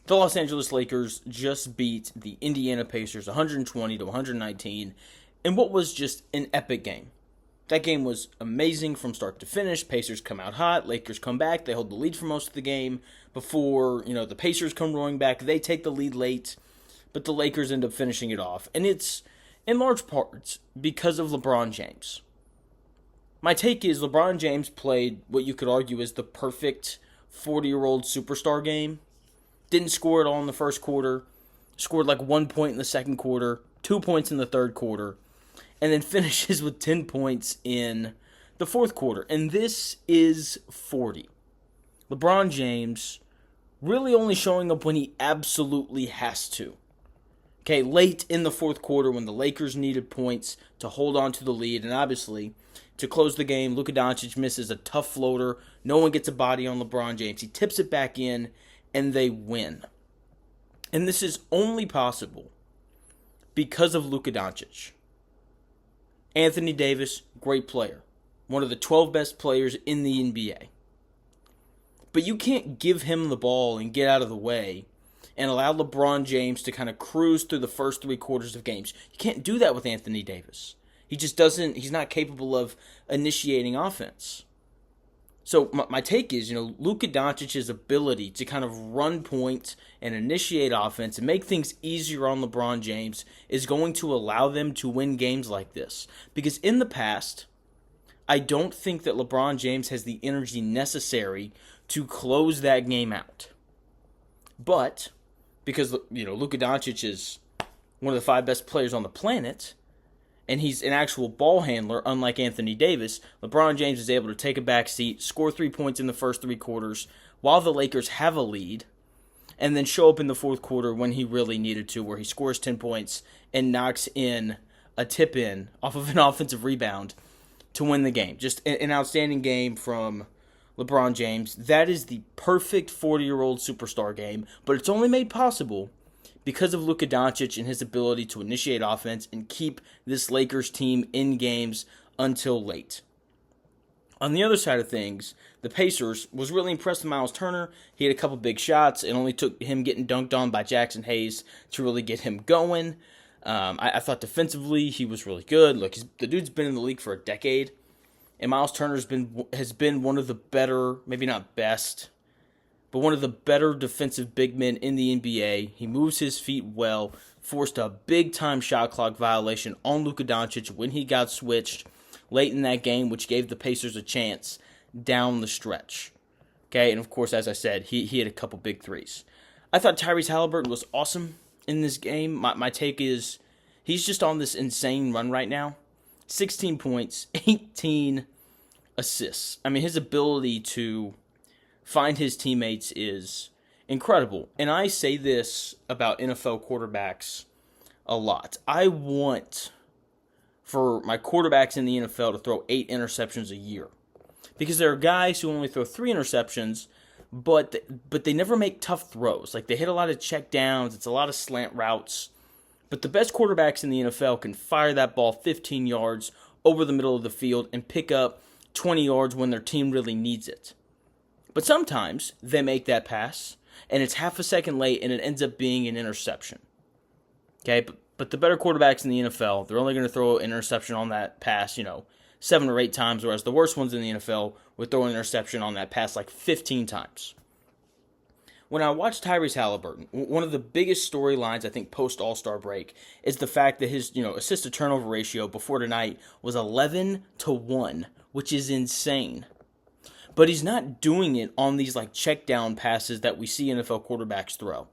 The Los Angeles Lakers just beat the Indiana Pacers 120 to 119 in what was just an epic game. That game was amazing from start to finish. Pacers come out hot, Lakers come back, they hold the lead for most of the game before, the Pacers come roaring back. They take the lead late, but the Lakers end up finishing it off. And it's in large parts because of LeBron James. My take is LeBron James played what you could argue is the perfect 40-year-old superstar game. Didn't score at all in the first quarter. Scored like 1 point in the second quarter, 2 points in the third quarter, and then finishes with 10 points in the fourth quarter. And this is 40. LeBron James really only showing up when he absolutely has to. Okay, late in the fourth quarter when the Lakers needed points to hold on to the lead, and obviously to close the game, Luka Doncic misses a tough floater. No one gets a body on LeBron James. He tips it back in, and they win. And this is only possible because of Luka Doncic. Anthony Davis, great player. One of the 12 best players in the NBA. But you can't give him the ball and get out of the way and allow LeBron James to kind of cruise through the first three quarters of games. You can't do that with Anthony Davis. He just doesn't, he's not capable of initiating offense. So my take is, Luka Doncic's ability to kind of run point and initiate offense and make things easier on LeBron James is going to allow them to win games like this. Because in the past, I don't think that LeBron James has the energy necessary to close that game out. But because, Luka Doncic is one of the 5 best players on the planet, and he's an actual ball handler, unlike Anthony Davis, LeBron James is able to take a back seat, score 3 points in the first 3 quarters while the Lakers have a lead, and then show up in the fourth quarter when he really needed to, where he scores 10 points and knocks in a tip-in off of an offensive rebound to win the game. Just an outstanding game from LeBron James. That is the perfect 40-year-old superstar game, but it's only made possible because of Luka Doncic and his ability to initiate offense and keep this Lakers team in games until late. On the other side of things, the Pacers was really impressed with Miles Turner. He had a couple big shots. It only took him getting dunked on by Jackson Hayes to really get him going. I thought defensively he was really good. Look, the dude's been in the league for a decade, and Miles Turner has been one of the better, maybe not best, but one of the better defensive big men in the NBA. He moves his feet well, forced a big-time shot clock violation on Luka Doncic when he got switched late in that game, which gave the Pacers a chance down the stretch. Okay, and of course, as I said, he had a couple big threes. I thought Tyrese Halliburton was awesome in this game. My take is he's just on this insane run right now. 16 points, 18 assists. I mean, his ability to find his teammates is incredible. And I say this about NFL quarterbacks a lot. I want for my quarterbacks in the NFL to throw 8 interceptions a year. Because there are guys who only throw 3 interceptions, but they never make tough throws. Like, they hit a lot of check downs, it's a lot of slant routes. But the best quarterbacks in the NFL can fire that ball 15 yards over the middle of the field and pick up 20 yards when their team really needs it. But sometimes they make that pass, and it's half a second late, and it ends up being an interception. Okay, but the better quarterbacks in the NFL, they're only going to throw an interception on that pass, 7 or 8 times, whereas the worst ones in the NFL would throw an interception on that pass like 15 times. When I watched Tyrese Halliburton, one of the biggest storylines, I think, post-All-Star break is the fact that his assist-to-turnover ratio before tonight was 11-1, which is insane. But he's not doing it on these check down passes that we see NFL quarterbacks throw.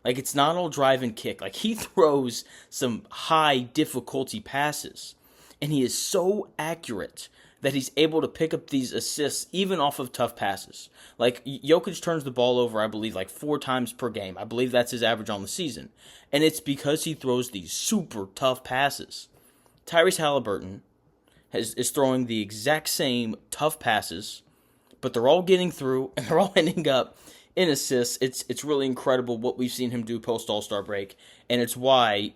It's not all drive and kick. He throws some high difficulty passes. And he is so accurate that he's able to pick up these assists even off of tough passes. Jokic turns the ball over, I believe, 4 times per game. I believe that's his average on the season. And it's because he throws these super tough passes. Tyrese Halliburton is throwing the exact same tough passes, but they're all getting through, and they're all ending up in assists. It's really incredible what we've seen him do post-All-Star break, and it's why,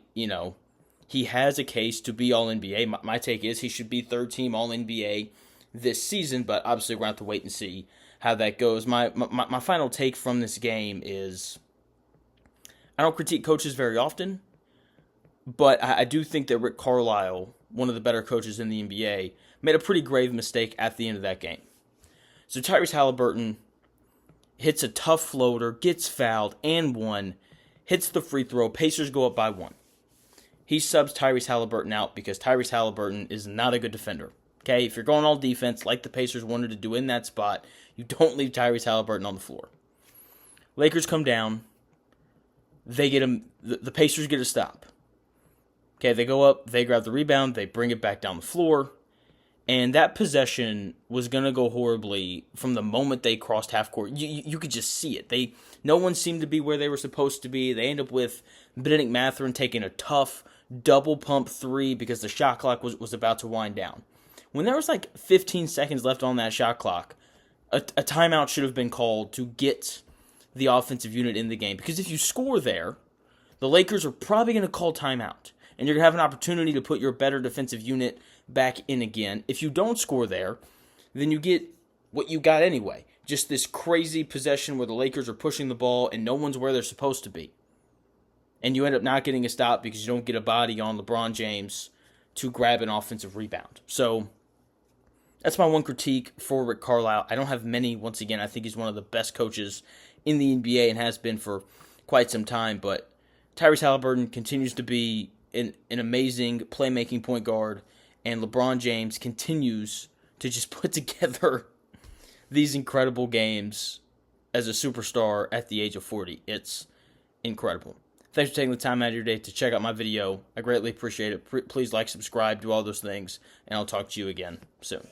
he has a case to be All-NBA. My take is he should be third-team All-NBA this season, but obviously we're going to have to wait and see how that goes. My final take from this game is I don't critique coaches very often, but I do think that Rick Carlisle, one of the better coaches in the NBA, made a pretty grave mistake at the end of that game. So Tyrese Halliburton hits a tough floater, gets fouled, and one, hits the free throw. Pacers go up by one. He subs Tyrese Halliburton out because Tyrese Halliburton is not a good defender. Okay, if you're going all defense like the Pacers wanted to do in that spot, you don't leave Tyrese Halliburton on the floor. Lakers come down. They get him. The Pacers get a stop. Okay, they go up. They grab the rebound. They bring it back down the floor. And that possession was going to go horribly from the moment they crossed half court. You could just see it. No one seemed to be where they were supposed to be. They end up with Benedict Mathurin taking a tough double pump three because the shot clock was about to wind down. When there was like 15 seconds left on that shot clock, a timeout should have been called to get the offensive unit in the game. Because if you score there, the Lakers are probably going to call timeout. And you're going to have an opportunity to put your better defensive unit back in again. If you don't score there, then you get what you got anyway. Just this crazy possession where the Lakers are pushing the ball and no one's where they're supposed to be. And you end up not getting a stop because you don't get a body on LeBron James to grab an offensive rebound. So that's my one critique for Rick Carlisle. I don't have many. Once again, I think he's one of the best coaches in the NBA and has been for quite some time. But Tyrese Halliburton continues to be an amazing playmaking point guard, and LeBron James continues to just put together these incredible games as a superstar at the age of 40. It's incredible. Thanks for taking the time out of your day to check out my video. I greatly appreciate it. Please like, subscribe, do all those things, and I'll talk to you again soon.